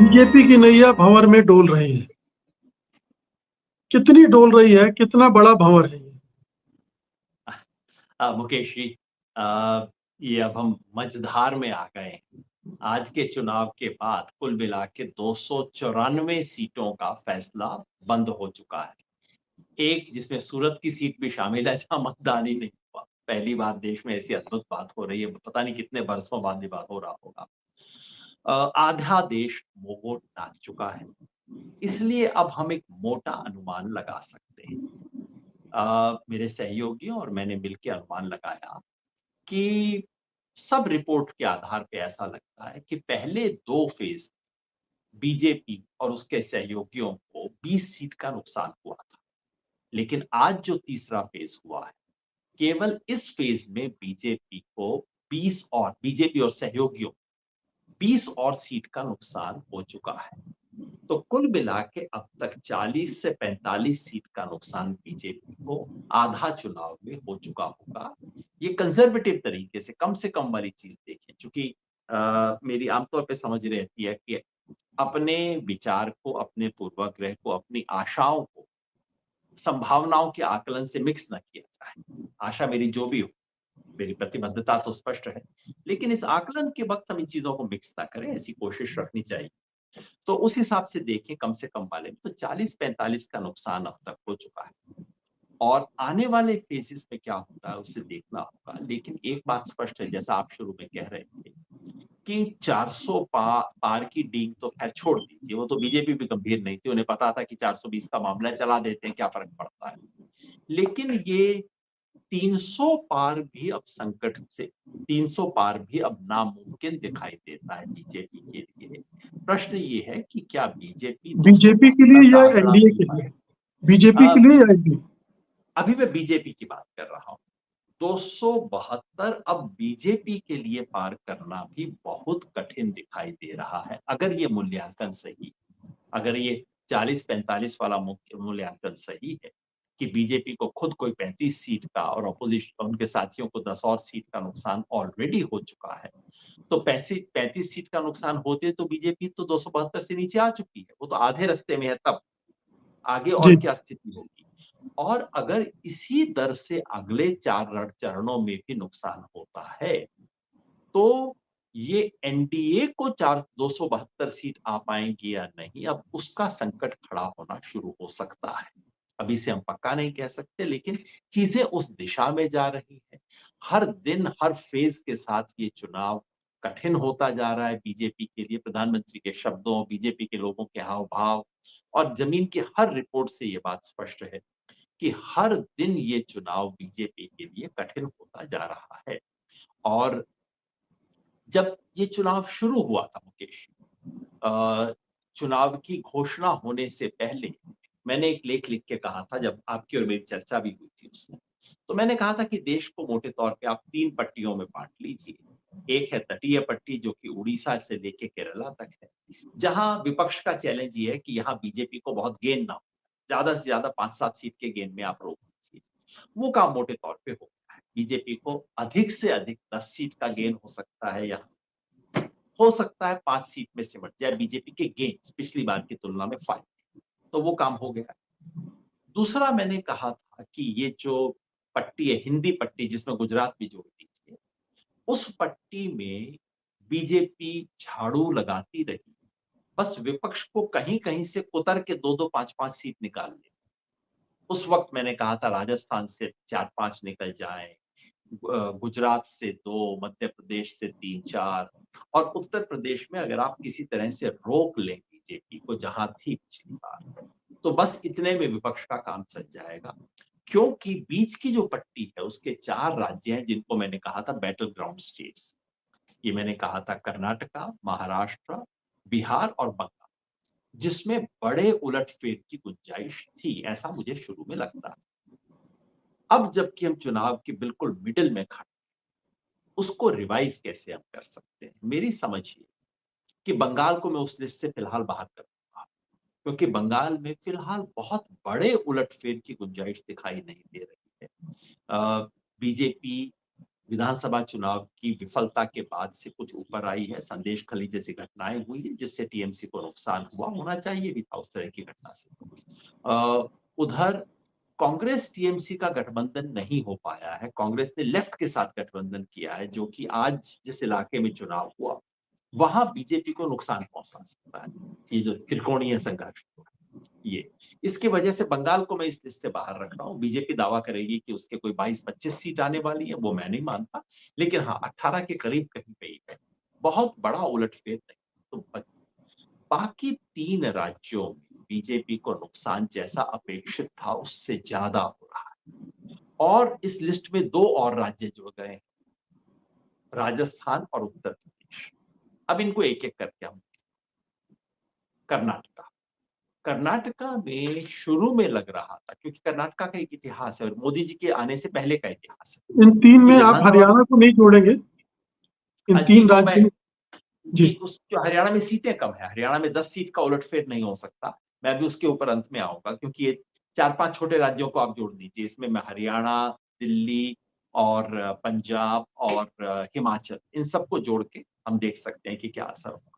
BJP की नैया भंवर में डोल रही है। कितनी डोल रही है, कितना बड़ा भंवर है ये? मुकेश जी, ये अब हम मझधार में आ गए हैं। आज के चुनाव के बाद कुल मिला के 294 सीटों का फैसला बंद हो चुका है। एक जिसमें सूरत की सीट भी शामिल है जहाँ मतदान ही नहीं हुआ। पहली बार देश में ऐसी अद्भुत बात हो रही है, पता नहीं कितने बरसों बाद ये बात हो रहा होगा। आधा देश वोट डाल चुका है, इसलिए अब हम एक मोटा अनुमान लगा सकते हैं। मेरे सहयोगियों और मैंने मिलकर अनुमान लगाया कि सब रिपोर्ट के आधार पे ऐसा लगता है कि पहले 2 फेज़ बीजेपी और उसके सहयोगियों को 20 सीट का नुकसान हुआ था। लेकिन आज जो तीसरा फेज़ हुआ है, केवल इस फेज़ में बीजेपी और सहयोगियों 20 और सीट का नुकसान हो चुका है। तो कुल मिला के अब तक 40 से 45 सीट का नुकसान बीजेपी को आधा चुनाव में हो चुका होगा। ये कंजर्वेटिव तरीके से कम वाली चीज़ देखें, चूँकि मेरी आमतौर पे समझ रहती है कि अपने विचार को, अपने पूर्वाग्रह को, अपनी आशाओं को संभावनाओं के आकलन से मिक्स ना किया जाए। आशा मेरी जो भी हो, मेरी प्रतिबद्धता तो स्पष्ट है, लेकिन इस आकलन के वक़्त हम इन चीज़ों को मिक्स ना करें, ऐसी कोशिश रखनी चाहिए। तो उस हिसाब से देखें कम से कम वाले में तो 40-45 का नुकसान अब तक हो चुका है और आने वाले फेजेस में क्या होता है उसे देखना होगा। लेकिन एक बात स्पष्ट है, जैसा आप शुरू में कह रहे थे कि 400 पार की डींग तो खैर छोड़ दीजिए, वो तो बीजेपी भी गंभीर नहीं थी, उन्हें पता था कि 420 का मामला चला देते हैं, क्या फ़र्क पड़ता है। लेकिन ये 300 पार भी अब संकट से 300 पार भी अब नामुमकिन दिखाई देता है बीजेपी के लिए। प्रश्न ये है कि क्या बीजेपी बीजेपी के 272 लिए का या आंकड़ा एनडीए भी के पार। लिए? बीजेपी अ, के लिए या एनडीए? अभी मैं बीजेपी की बात कर रहा हूँ। 272 अब बीजेपी के लिए पार करना भी बहुत कठिन दिखाई दे रहा है, अगर ये मूल्यांकन सही, अगर ये 40-45 वाला मूल्यांकन सही है कि बीजेपी को खुद कोई 35 सीट का और अपोजिशन उनके साथियों को 10 और सीट का नुकसान ऑलरेडी हो चुका है, तो 35 सीट का नुकसान होते तो बीजेपी तो 272 से नीचे आ चुकी है, वो तो आधे रास्ते में है तब, आगे और जी। क्या स्थिति होगी। और अगर इसी दर से अगले 4 चरणों में भी नुकसान होता है, तो ये एनडीए को 272 सीट आ पाएँगी या नहीं, अब उसका संकट खड़ा होना शुरू हो सकता है। अभी से हम पक्का नहीं कह सकते, लेकिन चीज़ें उस दिशा में जा रही हैं। हर दिन, हर फ़ेज़ के साथ ये चुनाव कठिन होता जा रहा है बीजेपी के लिए। प्रधानमंत्री के शब्दों, बीजेपी के लोगों के हाव-भाव और ज़मीन की हर रिपोर्ट से ये बात स्पष्ट है कि हर दिन ये चुनाव बीजेपी के लिए कठिन होता जा रहा है। और जब ये चुनाव शुरू हुआ था मुकेश, चुनाव की घोषणा होने से पहले मैंने एक लेख लिख के कहा था, जब आपकी और मेरी चर्चा भी हुई थी उसमें। तो मैंने कहा था कि देश को मोटे तौर पे आप 3 पट्टियों में बाँट लीजिए। एक है तटीय पट्टी जो कि उड़ीसा से लेके केरला तक है, जहाँ विपक्ष का चैलेंज ये है कि यहाँ बीजेपी को बहुत गेन ना हो। ज़्यादा से ज़्यादा 5-7 सीट के गेन में आप रोक दीजिए। वो काम मोटे तौर पे हो गया है। बीजेपी को अधिक से अधिक 10 सीट का गेन हो सकता है, या हो सकता है 5 सीट में सिमट जाए बीजेपी के गेन्स पिछली बार की तुलना में 5, तो वो काम हो गया। दूसरा मैंने कहा था कि ये जो पट्टी है, हिंदी पट्टी जिसमें गुजरात भी जोड़ दीजिए, उस पट्टी में बीजेपी झाड़ू लगाती रही। बस विपक्ष को कहीं-कहीं से कुतर के 2-2 5-5 सीट निकाल ले। उस वक़्त मैंने कहा था राजस्थान से 4-5 निकल जाएँ, गुजरात से 2, मध्य प्रदेश से 3-4 और उत्तर प्रदेश में अगर आप किसी तरह से रोक लें बीजेपी को जहाँ थी पिछली बार, तो बस इतने में विपक्ष का काम चल जाएगा। क्योंकि बीच की जो पट्टी है उसके 4 राज्य हैं जिनको मैंने कहा था बैटल ग्राउंड स्टेट्स। ये मैंने कहा था कर्नाटका, महाराष्ट्र, बिहार और बंगाल, जिसमें बड़े उलट-फेर की गुंजाइश थी, ऐसा मुझे शुरू में लगता था। अब जबकि हम चुनाव के बिल्कुल मिडल में खड़े, उसको रिवाइज़ कैसे हम कर सकते हैं? मेरी समझ ये कि बंगाल को मैं उस लिस्ट से फिलहाल बाहर कर दूँगा, क्योंकि बंगाल में फिलहाल बहुत बड़े उलट-फेर की गुंजाइश दिखाई नहीं दे रही है। बीजेपी विधानसभा चुनाव की विफलता के बाद से कुछ ऊपर आई है। संदेश खली जैसी घटनाएं हुई है जिससे टीएमसी को नुकसान हुआ, होना चाहिए भी था उस तरह की घटना से। उधर कांग्रेस टीएमसी का गठबंधन नहीं हो पाया है। कांग्रेस ने लेफ्ट के साथ गठबंधन किया है, जो कि आज जिस इलाके में चुनाव हुआ वहां बीजेपी को नुकसान पहुंचा सकता है। ये जो त्रिकोणीय संघर्ष ये इसकी वजह से बंगाल को मैं इस लिस्ट से बाहर रख रहा हूँ। बीजेपी दावा करेगी कि उसके कोई 22-25 सीट आने वाली है, वो मैं नहीं मानता, लेकिन हाँ 18 के करीब कहीं पे है। बहुत बड़ा उलटफेर नहीं। तो बाकी 3 राज्यों में बीजेपी को नुकसान जैसा अपेक्षित था उससे ज्यादा हो रहा है। और इस लिस्ट में 2 और राज्य जुड़ गए हैं, राजस्थान और उत्तर प्रदेश। अब इनको एक-एक करके हम कर्नाटका। कर्नाटका में शुरू में लग रहा था, क्योंकि कर्नाटका का एक इतिहास है और मोदी जी के आने से पहले का इतिहास है। इन 3 में आप विधानसभा हरियाणा को नहीं जोड़ेंगे? इन जी 3 वो मैं राज्यों जी जी उस जो हरियाणा में सीटें कम है, हरियाणा में 10 सीट का उलटफेर नहीं हो सकता। मैं भी उसके ऊपर अंत में आऊंगा, क्योंकि ये 4-5 छोटे राज्यों को आप जोड़ दीजिए। इसमें मैं हरियाणा, दिल्ली और पंजाब और हिमाचल, इन सबको जोड़ के हम देख सकते हैं कि क्या असर होगा।